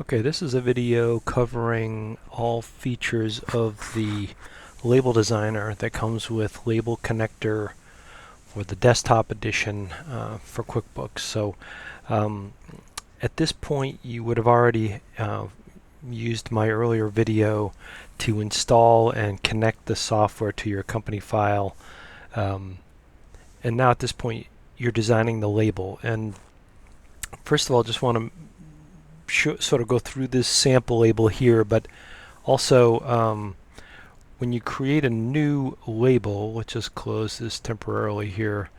Okay, this is a video covering all features of the label designer that comes with Label Connector or the desktop edition for QuickBooks. So um, at this point you would have already used my earlier video to install and connect the software to your company file. Um, and now at this point you're designing the label. And first of all, just want to sort of go through this sample label here, but also when you create a new label, let's just close this temporarily here.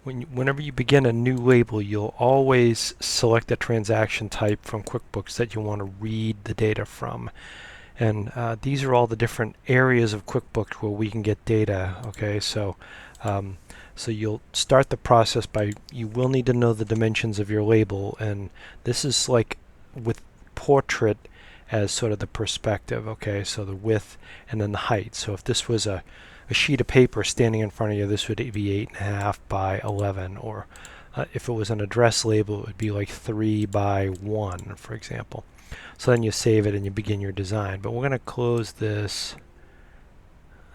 Whenever you begin a new label, you'll always select a transaction type from QuickBooks that you want to read the data from. And these are all the different areas of QuickBooks where we can get data. Okay, so so you'll start the process by, you will need to know the dimensions of your label, and this is like with portrait as sort of the perspective. Okay, so the width and then the height. So if this was a sheet of paper standing in front of you, this would be 8.5 by 11, or if it was an address label, it would be like 3 by 1, for example. So then you save it and you begin your design. But we're going to close this,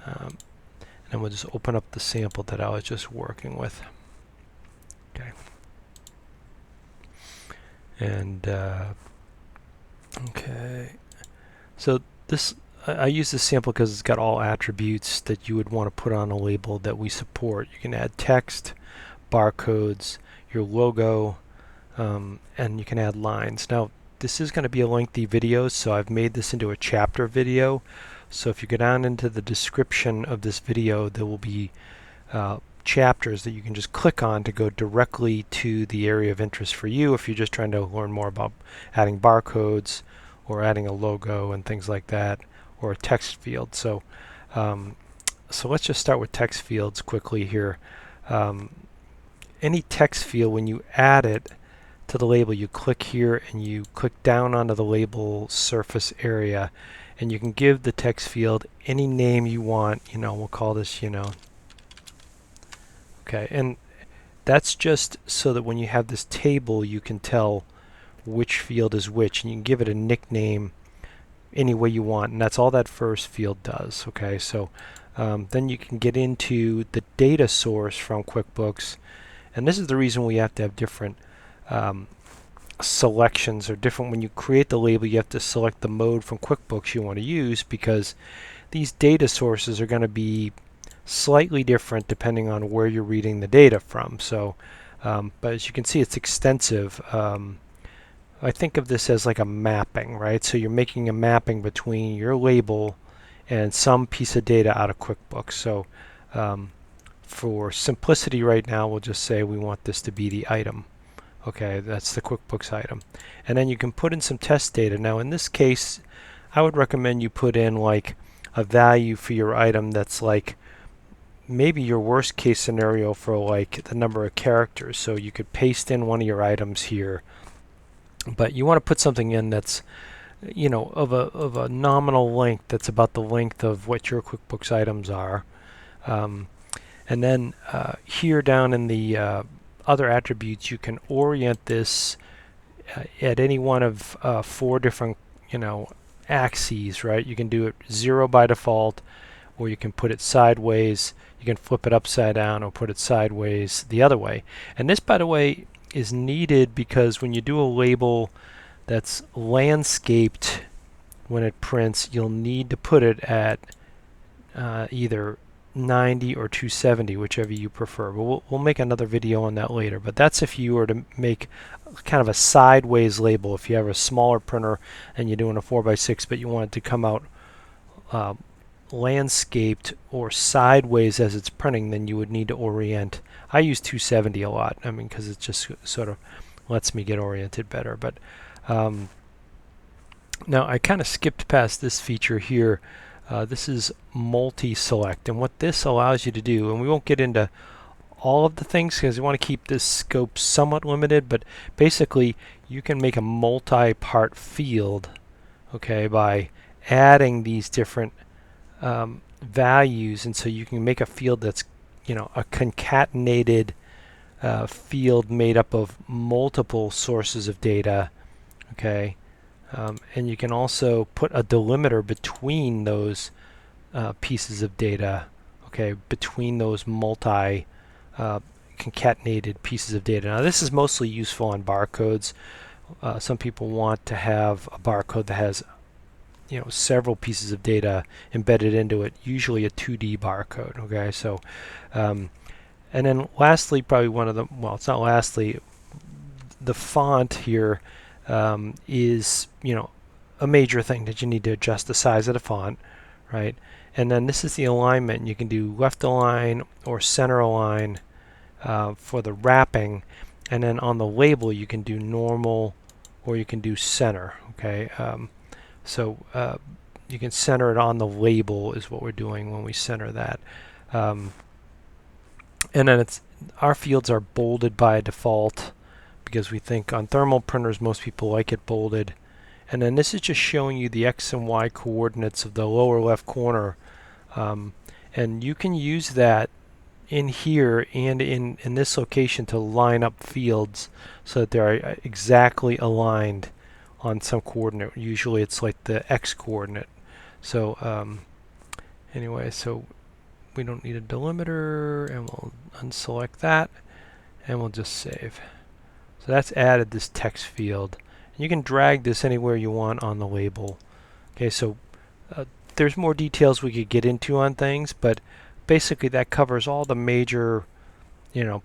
and we'll just open up the sample that I was just working with. Okay. And okay, so this, I use this sample because it's got all attributes that you would want to put on a label that we support. You can add text, barcodes, your logo, and you can add lines. Now, this is going to be a lengthy video, so I've made this into a chapter video. So if you go down into the description of this video, there will be chapters that you can just click on to go directly to the area of interest for you if you're just trying to learn more about adding barcodes or adding a logo and things like that, or a text field. So so let's just start with text fields quickly here. Any text field, when you add it to the label, you click here and you click down onto the label surface area, and you can give the text field any name you want. We'll call this, okay, and that's just so that when you have this table you can tell which field is which, and you can give it a nickname any way you want, and that's all that first field does. Okay, so then you can get into the data source from QuickBooks, and this is the reason we have to have different selections, or different. When you create the label, you have to select the mode from QuickBooks you want to use, because these data sources are going to be slightly different depending on where you're reading the data from. So but as you can see, it's extensive. I think of this as like a mapping, right? So you're making a mapping between your label and some piece of data out of QuickBooks. So for simplicity right now, we'll just say we want this to be the item. Okay, that's the QuickBooks item. And then you can put in some test data. Now in this case, I would recommend you put in like a value for your item that's like maybe your worst case scenario for like the number of characters. So you could paste in one of your items here, but you want to put something in that's of a nominal length, that's about the length of what your QuickBooks items are. And then here down in the other attributes, you can orient this at any one of 4 different axes, right? You can do it 0 by default, or you can put it sideways, you can flip it upside down, or put it sideways the other way. And this, by the way, is needed because when you do a label that's landscaped, when it prints, you'll need to put it at either 90 or 270, whichever you prefer. But we'll make another video on that later. But that's if you were to make kind of a sideways label. If you have a smaller printer and you're doing a 4x6, but you want it to come out landscaped or sideways as it's printing, then you would need to orient. I use 270 a lot, because it just sort of lets me get oriented better. But now I kind of skipped past this feature here. This is multi-select, and what this allows you to do, and we won't get into all of the things because we want to keep this scope somewhat limited, but basically you can make a multi-part field, okay, by adding these different values. And so you can make a field that's a concatenated field made up of multiple sources of data. Okay, and you can also put a delimiter between those pieces of data. Okay, between those multi concatenated pieces of data. Now this is mostly useful on barcodes. Some people want to have a barcode that has several pieces of data embedded into it, usually a 2D barcode. Okay, so and then lastly, probably one of the, well, it's not lastly, the font here is a major thing that you need to adjust the size of the font, right? And then this is the alignment. You can do left align or center align for the wrapping, and then on the label you can do normal or you can do center. Okay, so you can center it on the label is what we're doing when we center that. And then our fields are bolded by default because we think on thermal printers most people like it bolded. And then this is just showing you the X and Y coordinates of the lower left corner. And you can use that in here and in this location to line up fields so that they're exactly aligned on some coordinate. Usually it's like the X coordinate. So anyway, so we don't need a delimiter, and we'll unselect that, and we'll just save. So that's added this text field. You can drag this anywhere you want on the label. Okay, so there's more details we could get into on things, but basically that covers all the major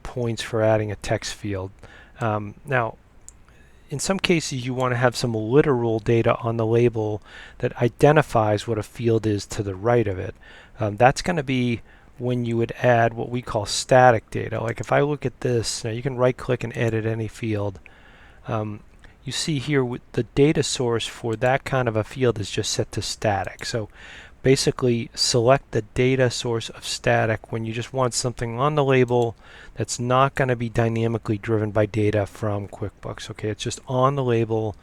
points for adding a text field. Now, in some cases you want to have some literal data on the label that identifies what a field is to the right of it. That's going to be when you would add what we call static data. Like if I look at this, now you can right click and edit any field. You see here the data source for that kind of a field is just set to static. So basically select the data source of static when you just want something on the label that's not going to be dynamically driven by data from QuickBooks. Okay, it's just on the label.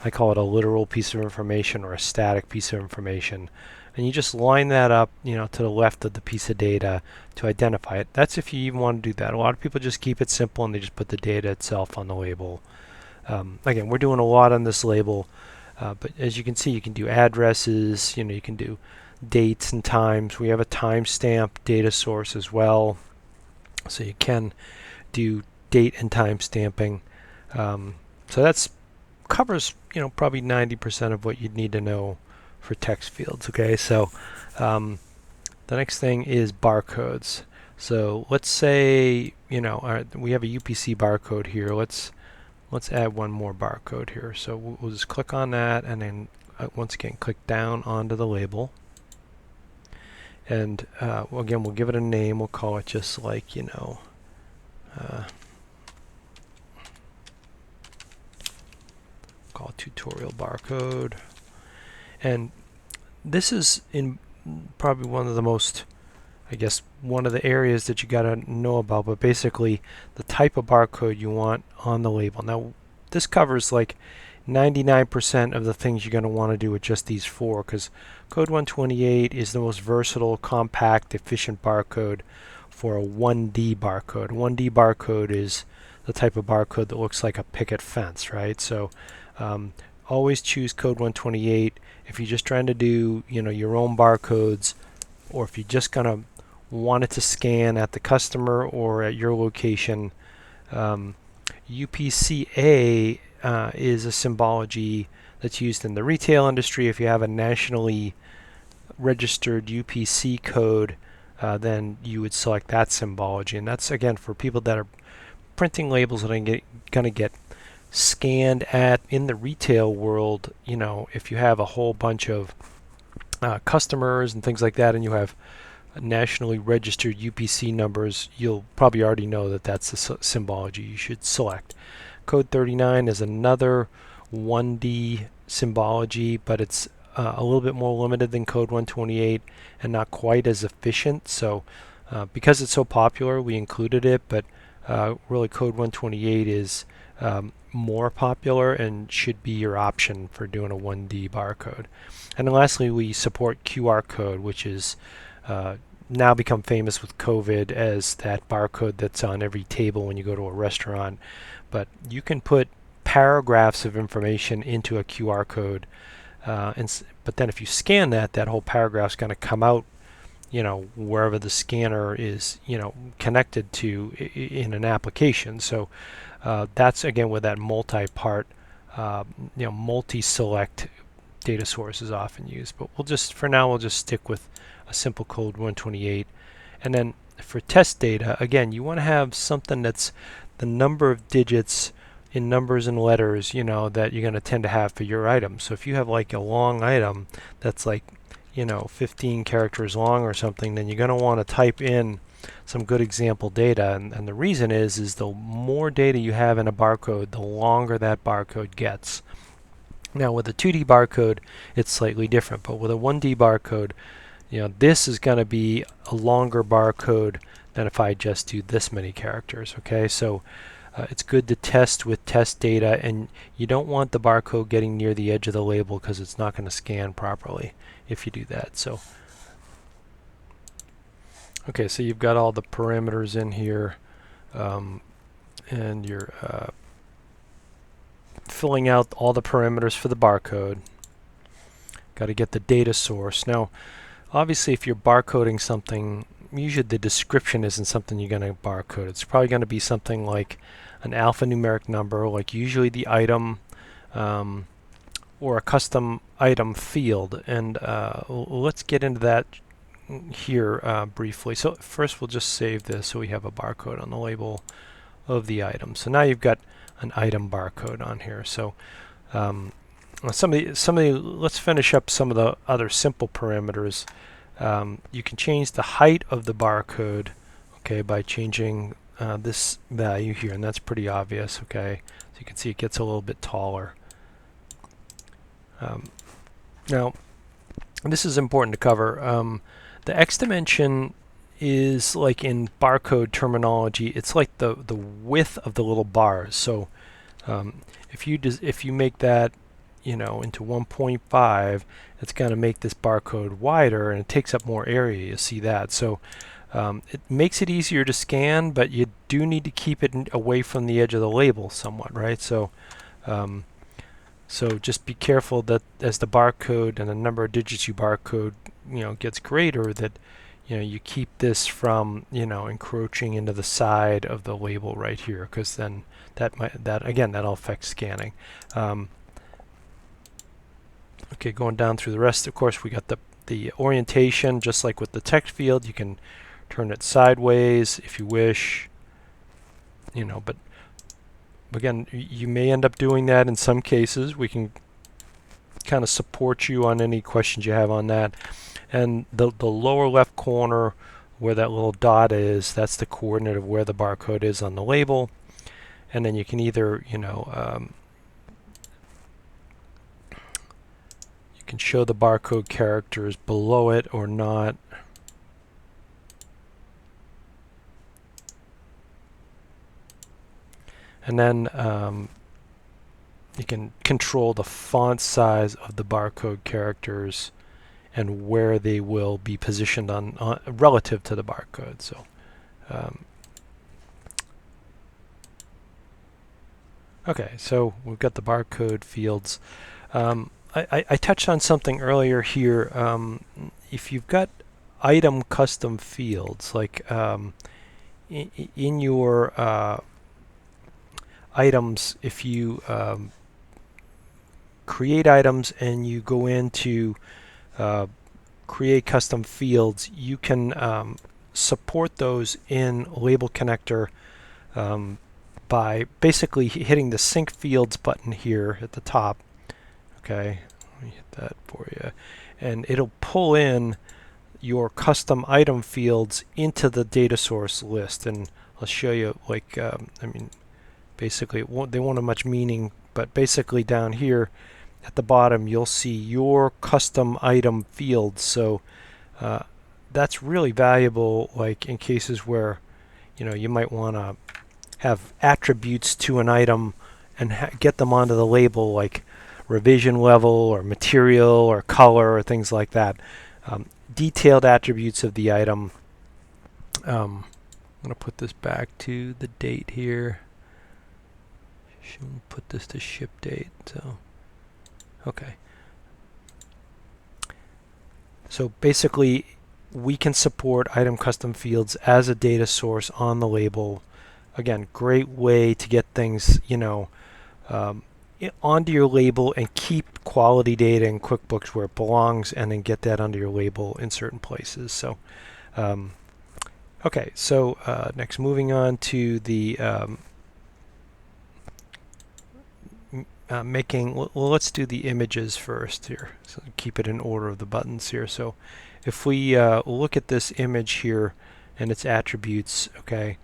I call it a literal piece of information or a static piece of information. And you just line that up, to the left of the piece of data to identify it. That's if you even want to do that. A lot of people just keep it simple and they just put the data itself on the label. Again, we're doing a lot on this label, but as you can see, you can do addresses, you can do dates and times. We have a timestamp data source as well, so you can do date and time stamping. So that's covers probably 90% of what you'd need to know for text fields. Okay, so the next thing is barcodes. So let's say we have a UPC barcode here. Let's add one more barcode here. So we'll just click on that, and then once again click down onto the label. And again, we'll give it a name. We'll call it just like call it tutorial barcode. And this is in probably one of the most, I guess, one of the areas that you got to know about, but basically the type of barcode you want on the label. Now, this covers like 99% of the things you're going to want to do with just these four, because Code 128 is the most versatile, compact, efficient barcode for a 1D barcode. 1D barcode is the type of barcode that looks like a picket fence, right? So always choose Code 128 if you're just trying to do your own barcodes, or if you're just going to want it to scan at the customer or at your location. UPCA is a symbology that's used in the retail industry. If you have a nationally registered UPC code, then you would select that symbology. And that's, again, for people that are printing labels that are going to get scanned at in the retail world. If you have a whole bunch of customers and things like that, and you have nationally registered UPC numbers, you'll probably already know that that's the symbology you should select. Code 39 is another 1D symbology, but it's a little bit more limited than Code 128 and not quite as efficient. So because it's so popular, we included it, but really Code 128 is more popular and should be your option for doing a 1D barcode. And then lastly, we support QR code, which is now become famous with COVID as that barcode that's on every table when you go to a restaurant. But you can put paragraphs of information into a QR code, but then if you scan that, that whole paragraph's going to come out, wherever the scanner is, connected to in an application. So that's again where that multi-part, multi-select data source is often used. But for now, we'll just stick with a simple code 128. And then for test data, again, you want to have something that's the number of digits in numbers and letters, that you're going to tend to have for your item. So if you have like a long item that's like, 15 characters long or something, then you're going to want to type in some good example data. And the reason is the more data you have in a barcode, the longer that barcode gets. Now with a 2D barcode, it's slightly different, but with a 1D barcode, this is going to be a longer barcode than if I just do this many characters. Okay, so it's good to test with test data, and you don't want the barcode getting near the edge of the label because it's not going to scan properly if you do that. So okay, so you've got all the parameters in here, and you're filling out all the parameters for the barcode. Got to get the data source. Now obviously if you're barcoding something, usually the description isn't something you're going to barcode. It's probably going to be something like an alphanumeric number, like usually the item, or a custom item field. And let's get into that here briefly. So first we'll just save this so we have a barcode on the label of the item. So now you've got an item barcode on here. So let's finish up some of the other simple parameters. You can change the height of the barcode, okay, by changing this value here, and that's pretty obvious. Okay, so you can see it gets a little bit taller. Now this is important to cover. The X dimension is like in barcode terminology, it's like the width of the little bars. So if you make that into 1.5, it's going to make this barcode wider, and it takes up more area. You see that. So it makes it easier to scan, but you do need to keep it away from the edge of the label somewhat, right? So so just be careful that as the barcode and the number of digits you barcode gets greater, that you keep this from encroaching into the side of the label right here, because then that'll affect scanning. Okay, going down through the rest, of course, we got the orientation. Just like with the text field, you can turn it sideways if you wish, but again, you may end up doing that in some cases. We can kind of support you on any questions you have on that. And the lower left corner where that little dot is, that's the coordinate of where the barcode is on the label. And then you can either, you can show the barcode characters below it or not. And then you can control the font size of the barcode characters and where they will be positioned on relative to the barcode. So okay, so we've got the barcode fields. I touched on something earlier here. If you've got item custom fields, like in your items, if you create items and you go into create custom fields, you can support those in Label Connector by basically hitting the Sync Fields button here at the top. Okay, let me hit that for you, and it'll pull in your custom item fields into the data source list. And I'll show you, like, basically they won't have much meaning, but basically down here at the bottom you'll see your custom item fields. So that's really valuable, like in cases where you might want to have attributes to an item and get them onto the label, like revision level or material or color or things like that. detailed attributes of the item. I'm going to put this back to the date here. Should put this to ship date. So, okay. So basically, we can support item custom fields as a data source on the label. Again, great way to get things, onto your label and keep quality data in QuickBooks where it belongs, and then get that under your label in certain places. So, okay. So next, moving on to the let's do the images first here. So keep it in order of the buttons here. So if we look at this image here and its attributes, okay,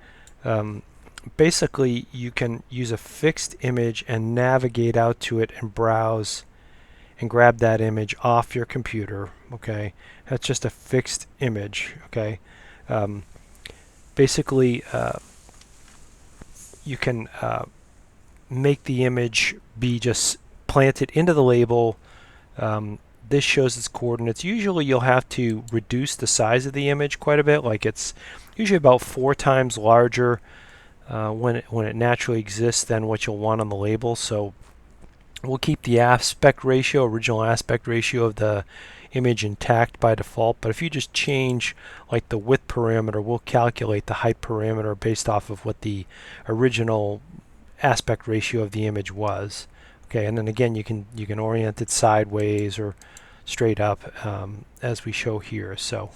basically you can use a fixed image and navigate out to it and browse and grab that image off your computer. Okay, that's just a fixed image. Okay, basically you can make the image be just planted into the label. This shows its coordinates. Usually you'll have to reduce the size of the image quite a bit, like it's usually about 4 times larger when it naturally exists than what you'll want on the label. So we'll keep the original aspect ratio of the image intact by default, but if you just change like the width parameter, we'll calculate the height parameter based off of what the original aspect ratio of the image was. Okay, and then again you can orient it sideways or straight up as we show here. So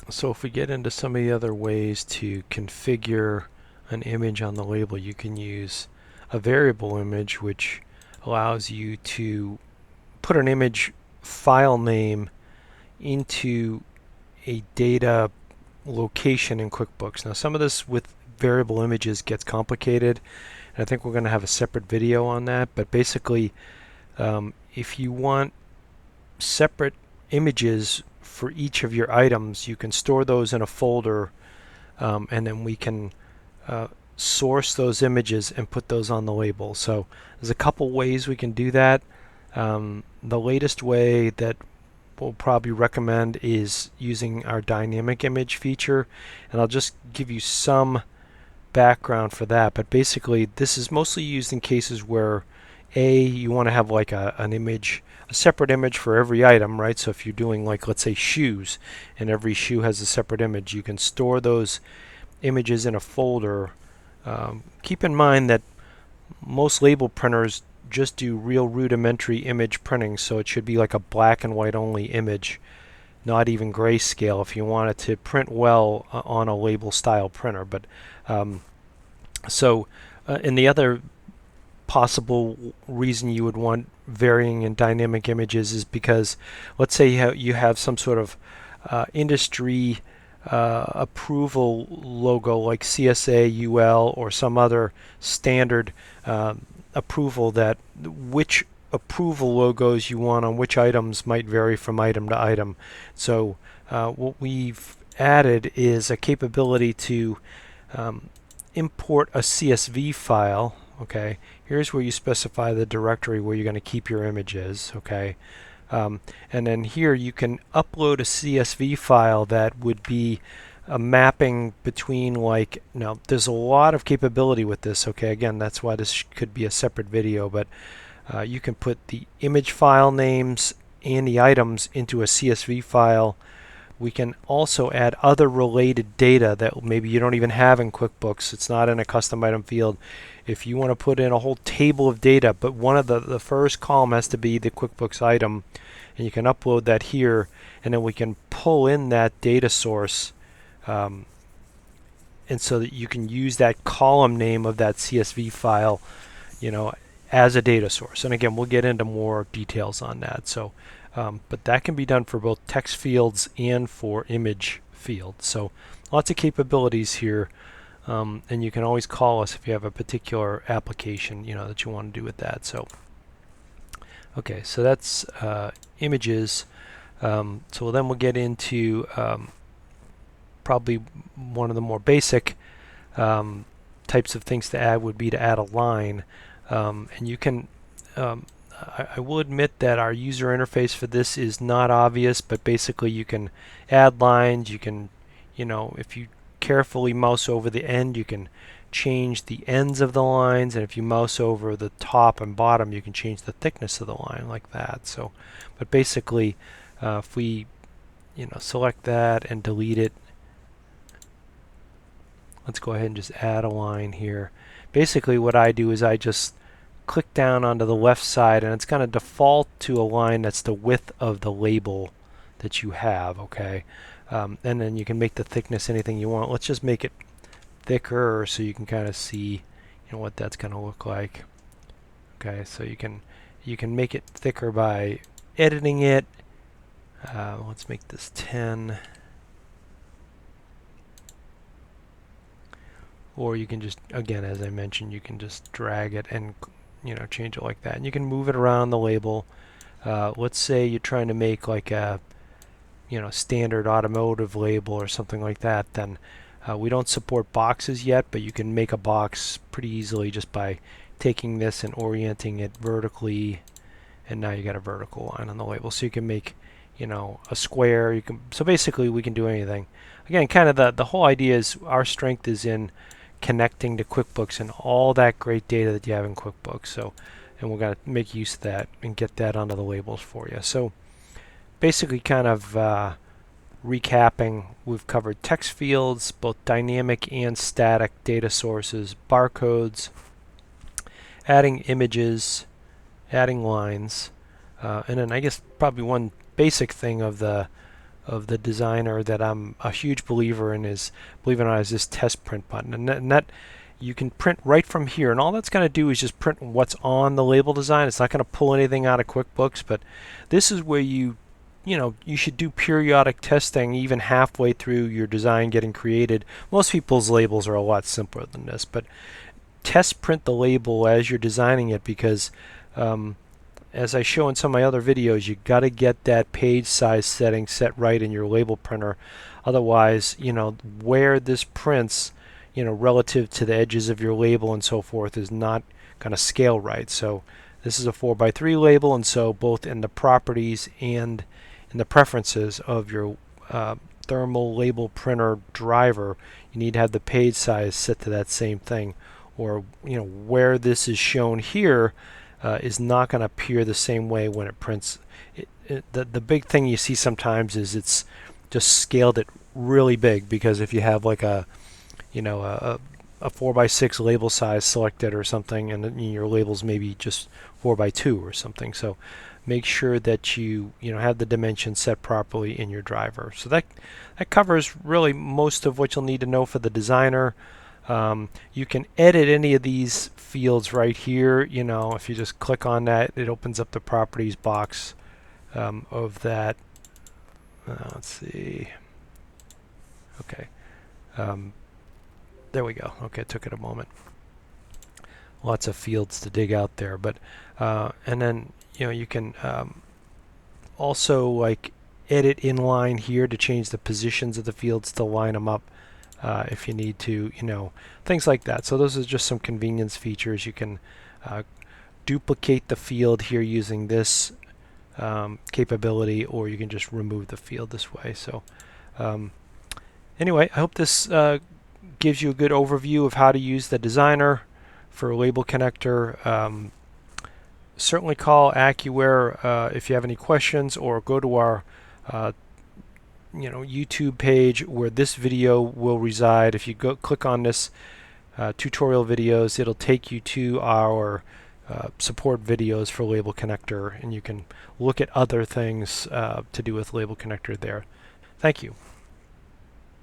if we get into some of the other ways to configure an image on the label, you can use a variable image, which allows you to put an image file name into a data location in QuickBooks. Now some of this with variable images gets complicated, and I think we're going to have a separate video on that, but basically if you want separate images for each of your items, you can store those in a folder, and then we can source those images and put those on the label. So there's a couple ways we can do that. The latest way that we'll probably recommend is using our dynamic image feature, and I'll just give you some background for that. But basically this is mostly used in cases where you want to have like an image, a separate image for every item, right? So if you're doing like, let's say, shoes, and every shoe has a separate image, you can store those images in a folder. Keep in mind that most label printers just do real rudimentary image printing, so it should be like a black and white only image, not even grayscale if you want it to print well on a label style printer. But and the other possible reason you would want varying and dynamic images is because, let's say you have some sort of industry approval logo like CSA, UL, or some other standard approval, that which approval logos you want on which items might vary from item to item. So what we've added is a capability to import a CSV file. Okay, here's where you specify the directory where you're going to keep your images. Okay, and then here you can upload a CSV file that would be a mapping between, like, now there's a lot of capability with this. Okay, again, that's why this could be a separate video, but you can put the image file names and the items into a CSV file. We can also add other related data that maybe you don't even have in QuickBooks. It's not in a custom item field. If you want to put in a whole table of data, but one of the first column has to be the QuickBooks item, and you can upload that here, and then we can pull in that data source, and so that you can use that column name of that CSV file, as a data source. And again, we'll get into more details on that. So, but that can be done for both text fields and for image fields. So lots of capabilities here, and you can always call us if you have a particular application that you want to do with that. So okay, so that's images. So then we'll get into probably one of the more basic types of things to add would be to add a line. And you can I will admit that our user interface for this is not obvious, but basically you can add lines, you can, if you carefully mouse over the end, you can change the ends of the lines, and if you mouse over the top and bottom, you can change the thickness of the line like that. So, but basically, if we, select that and delete it, let's go ahead and just add a line here. Basically, what I do is I just click down onto the left side, and it's going to default to a line that's the width of the label that you have, okay? And then you can make the thickness anything you want. Let's just make it thicker so you can kind of see what that's going to look like. Okay, so you can make it thicker by editing it. Let's make this 10. Or you can just, again, as I mentioned, you can just drag it and change it like that. And you can move it around the label. Let's say you're trying to make like a standard automotive label or something like that. Then we don't support boxes yet, but you can make a box pretty easily just by taking this and orienting it vertically. And now you got a vertical line on the label. So you can make a square. So basically we can do anything. Again, kind of the whole idea is our strength is in connecting to QuickBooks and all that great data that you have in QuickBooks. So, and we're going to make use of that and get that onto the labels for you. So basically kind of recapping, we've covered text fields, both dynamic and static data sources, barcodes, adding images, adding lines, and then I guess probably one basic thing of the designer that I'm a huge believer in is, believe it or not, is this test print button. And that you can print right from here, and all that's going to do is just print what's on the label design. It's not going to pull anything out of QuickBooks, but this is where you should do periodic testing even halfway through your design getting created. Most people's labels are a lot simpler than this, but test print the label as you're designing it, because as I show in some of my other videos, you got to get that page size setting set right in your label printer. Otherwise, where this prints, relative to the edges of your label and so forth, is not going to scale right. So this is a 4x3 label, and so both in the properties and in the preferences of your thermal label printer driver, you need to have the page size set to that same thing. Or where this is shown here is not going to appear the same way when it prints. The big thing you see sometimes is it's just scaled it really big, because if you have like a 4x6 label size selected or something, and your labels maybe just 4x2 or something. So make sure that you have the dimensions set properly in your driver. So that covers really most of what you'll need to know for the designer. You can edit any of these fields right here. If you just click on that, it opens up the properties box of that. Let's see. Okay. There we go. Okay, it took it a moment. Lots of fields to dig out there, but and then you can also like edit inline here to change the positions of the fields to line them up. If you need to, things like that. So those are just some convenience features. You can duplicate the field here using this capability, or you can just remove the field this way. So anyway, I hope this gives you a good overview of how to use the designer for a label connector. Certainly call AccuWare if you have any questions, or go to our YouTube page where this video will reside. If you click on this tutorial videos, it'll take you to our support videos for label connector, and you can look at other things to do with label connector there. Thank you.